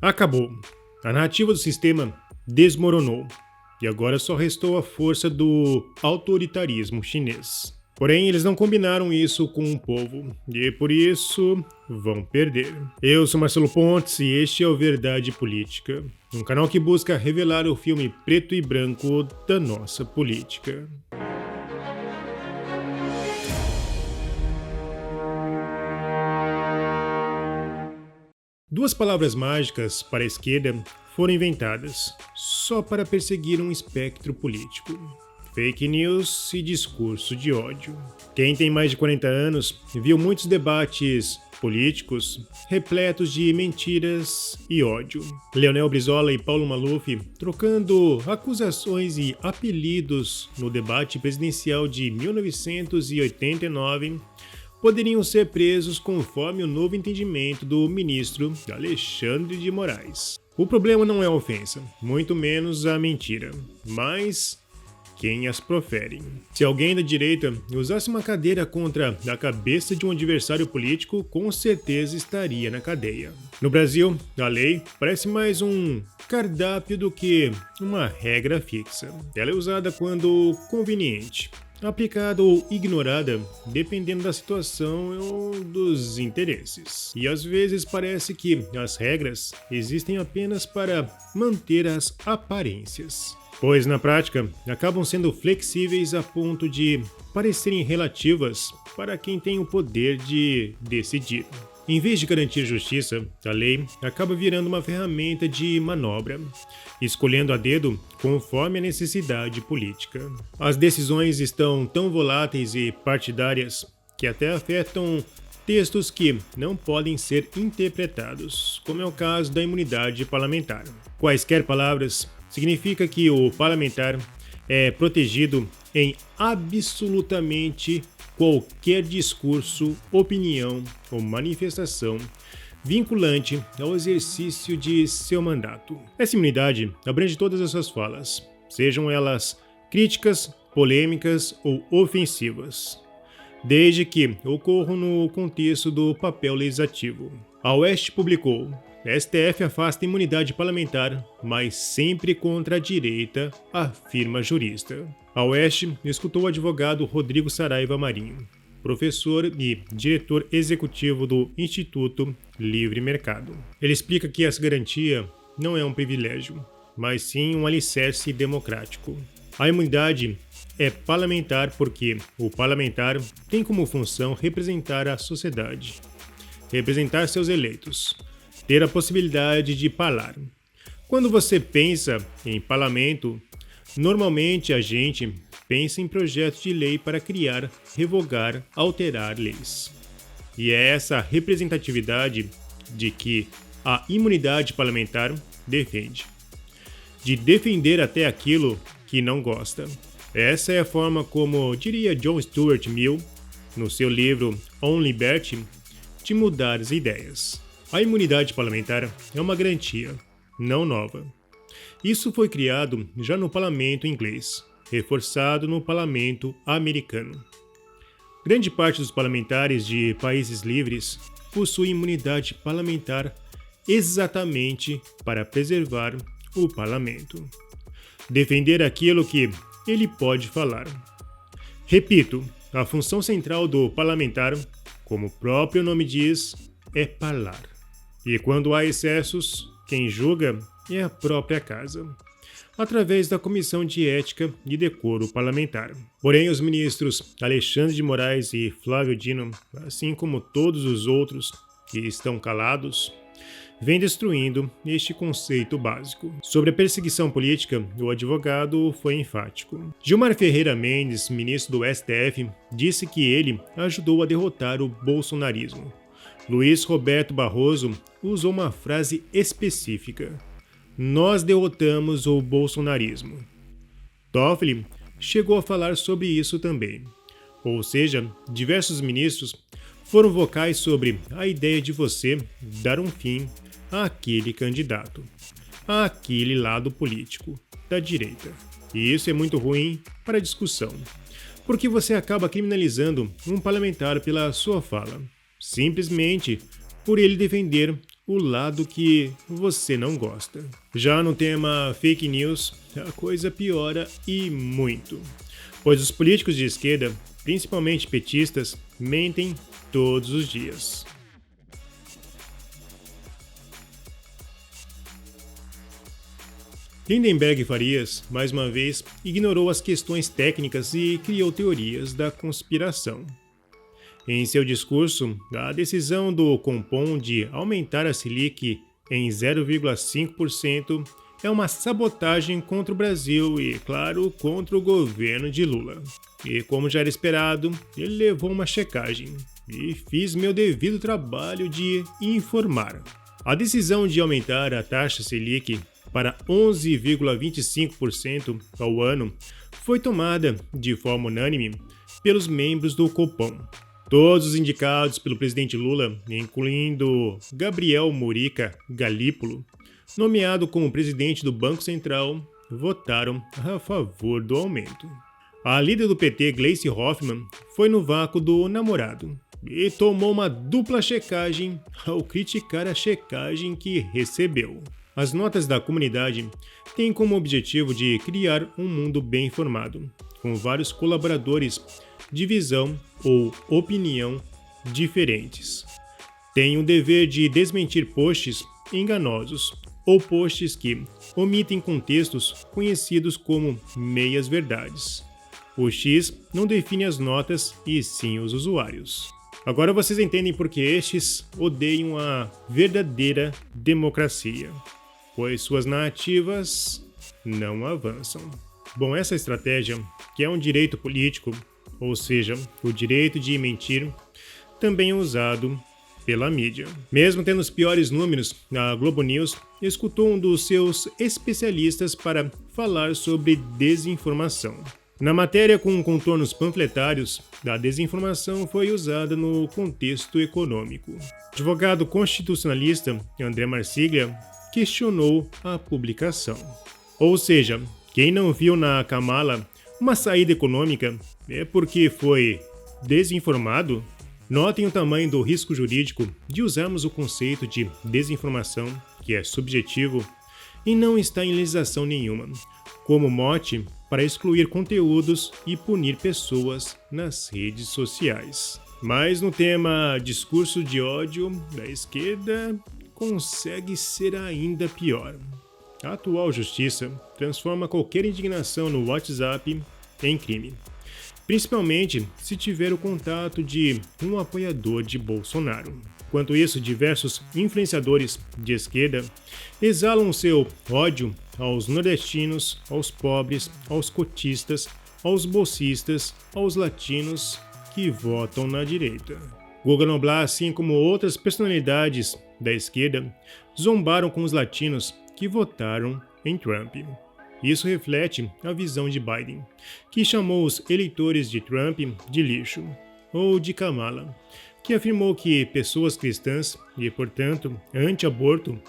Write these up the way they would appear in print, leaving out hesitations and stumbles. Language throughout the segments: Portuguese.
Acabou. A narrativa do sistema desmoronou. E agora só restou a força do autoritarismo chinês. Porém, eles não combinaram isso com o povo, e por isso vão perder. Eu sou Marcelo Pontes e este é o Verdade Política, um canal que busca revelar o filme preto e branco da nossa política. Duas palavras mágicas para a esquerda foram inventadas só para perseguir um espectro político: fake news e discurso de ódio. Quem tem mais de 40 anos viu muitos debates políticos repletos de mentiras e ódio. Leonel Brizola e Paulo Maluf trocando acusações e apelidos no debate presidencial de 1989 poderiam ser presos conforme o novo entendimento do ministro Alexandre de Moraes. O problema não é a ofensa, muito menos a mentira, mas quem as profere. Se alguém da direita usasse uma cadeira contra a cabeça de um adversário político, com certeza estaria na cadeia. No Brasil, a lei parece mais um cardápio do que uma regra fixa. Ela é usada quando conveniente, aplicada ou ignorada, dependendo da situação ou dos interesses. E às vezes parece que as regras existem apenas para manter as aparências, pois na prática acabam sendo flexíveis a ponto de parecerem relativas para quem tem o poder de decidir. Em vez de garantir justiça, a lei acaba virando uma ferramenta de manobra, escolhendo a dedo conforme a necessidade política. As decisões estão tão voláteis e partidárias que até afetam textos que não podem ser interpretados, como é o caso da imunidade parlamentar. Quaisquer palavras significa que o parlamentar é protegido em absolutamente qualquer discurso, opinião ou manifestação vinculante ao exercício de seu mandato. Essa imunidade abrange todas as suas falas, sejam elas críticas, polêmicas ou ofensivas, desde que ocorram no contexto do papel legislativo. A Oeste publicou: STF afasta a imunidade parlamentar, mas sempre contra a direita, afirma jurista. A Oeste escutou o advogado Rodrigo Saraiva Marinho, professor e diretor executivo do Instituto Livre Mercado. Ele explica que essa garantia não é um privilégio, mas sim um alicerce democrático. A imunidade é parlamentar porque o parlamentar tem como função representar a sociedade, representar seus eleitos, ter a possibilidade de falar. Quando você pensa em parlamento, normalmente a gente pensa em projetos de lei para criar, revogar, alterar leis. E é essa representatividade de que a imunidade parlamentar defende. De defender até aquilo que não gosta. Essa é a forma como diria John Stuart Mill, no seu livro On Liberty, de mudar as ideias. A imunidade parlamentar é uma garantia, não nova. Isso foi criado já no parlamento inglês, reforçado no parlamento americano. Grande parte dos parlamentares de países livres possui imunidade parlamentar exatamente para preservar o parlamento. Defender aquilo que ele pode falar. Repito, a função central do parlamentar, como o próprio nome diz, é falar. E quando há excessos, quem julga é a própria casa, através da Comissão de Ética e Decoro Parlamentar. Porém, os ministros Alexandre de Moraes e Flávio Dino, assim como todos os outros que estão calados, vêm destruindo este conceito básico. Sobre a perseguição política, o advogado foi enfático. Gilmar Ferreira Mendes, ministro do STF, disse que ele ajudou a derrotar o bolsonarismo. Luiz Roberto Barroso usou uma frase específica: nós derrotamos o bolsonarismo. Toffoli chegou a falar sobre isso também. Ou seja, diversos ministros foram vocais sobre a ideia de você dar um fim àquele candidato, àquele lado político da direita. E isso é muito ruim para a discussão, porque você acaba criminalizando um parlamentar pela sua fala, simplesmente por ele defender o lado que você não gosta. Já no tema fake news, a coisa piora e muito, pois os políticos de esquerda, principalmente petistas, mentem todos os dias. Lindenberg Farias, mais uma vez, ignorou as questões técnicas e criou teorias da conspiração. Em seu discurso, a decisão do Copom de aumentar a Selic em 0,5% é uma sabotagem contra o Brasil e, claro, contra o governo de Lula. E, como já era esperado, ele levou uma checagem e fiz meu devido trabalho de informar. A decisão de aumentar a taxa Selic para 11,25% ao ano foi tomada de forma unânime pelos membros do Copom. Todos os indicados pelo presidente Lula, incluindo Gabriel Murica Galípolo, nomeado como presidente do Banco Central, votaram a favor do aumento. A líder do PT, Gleisi Hoffmann, foi no vácuo do namorado e tomou uma dupla checagem ao criticar a checagem que recebeu. As notas da comunidade têm como objetivo de criar um mundo bem informado, com vários colaboradores de visão ou opinião diferentes. Tem o dever de desmentir posts enganosos ou posts que omitem contextos conhecidos como meias-verdades. O X não define as notas e sim os usuários. Agora vocês entendem por que estes odeiam a verdadeira democracia, pois suas narrativas não avançam. Bom, essa estratégia, que é um direito político, ou seja, o direito de mentir, também é usado pela mídia. Mesmo tendo os piores números, a Globo News escutou um dos seus especialistas para falar sobre desinformação. Na matéria com contornos panfletários, a desinformação foi usada no contexto econômico. O advogado constitucionalista André Marsiglia questionou a publicação. Ou seja, quem não viu na Kamala uma saída econômica é porque foi desinformado? Notem o tamanho do risco jurídico de usarmos o conceito de desinformação, que é subjetivo, e não está em legislação nenhuma, como mote para excluir conteúdos e punir pessoas nas redes sociais. Mas no tema discurso de ódio da esquerda, consegue ser ainda pior. A atual justiça transforma qualquer indignação no WhatsApp em crime, principalmente se tiver o contato de um apoiador de Bolsonaro. Enquanto isso, diversos influenciadores de esquerda exalam seu ódio aos nordestinos, aos pobres, aos cotistas, aos bolsistas, aos latinos que votam na direita. Guga Noblar, assim como outras personalidades da esquerda, zombaram com os latinos que votaram em Trump. Isso reflete a visão de Biden, que chamou os eleitores de Trump de lixo, ou de Kamala, que afirmou que pessoas cristãs e, portanto, anti-aborto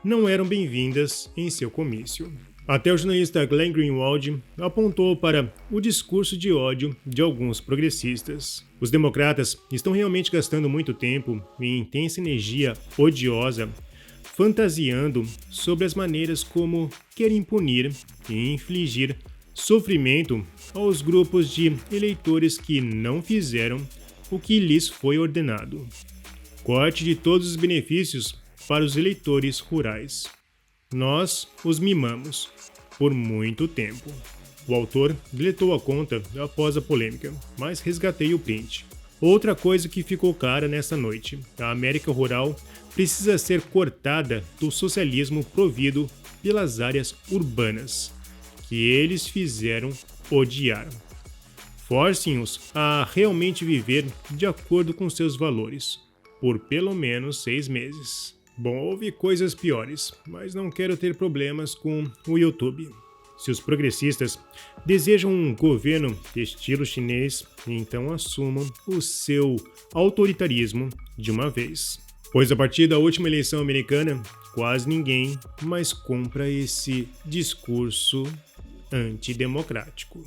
não eram bem-vindas em seu comício. Até o jornalista Glenn Greenwald apontou para o discurso de ódio de alguns progressistas. Os democratas estão realmente gastando muito tempo e intensa energia odiosa fantasiando sobre as maneiras como querem punir e infligir sofrimento aos grupos de eleitores que não fizeram o que lhes foi ordenado. Corte de todos os benefícios para os eleitores rurais. Nós os mimamos por muito tempo. O autor deletou a conta após a polêmica, mas resgatei o print. Outra coisa que ficou clara nessa noite: a América rural precisa ser cortada do socialismo provido pelas áreas urbanas, que eles fizeram odiar. Forcem-os a realmente viver de acordo com seus valores, por pelo menos 6 meses. Bom, houve coisas piores, mas não quero ter problemas com o YouTube. Se os progressistas desejam um governo estilo chinês, então assumam o seu autoritarismo de uma vez. Pois a partir da última eleição americana, quase ninguém mais compra esse discurso antidemocrático.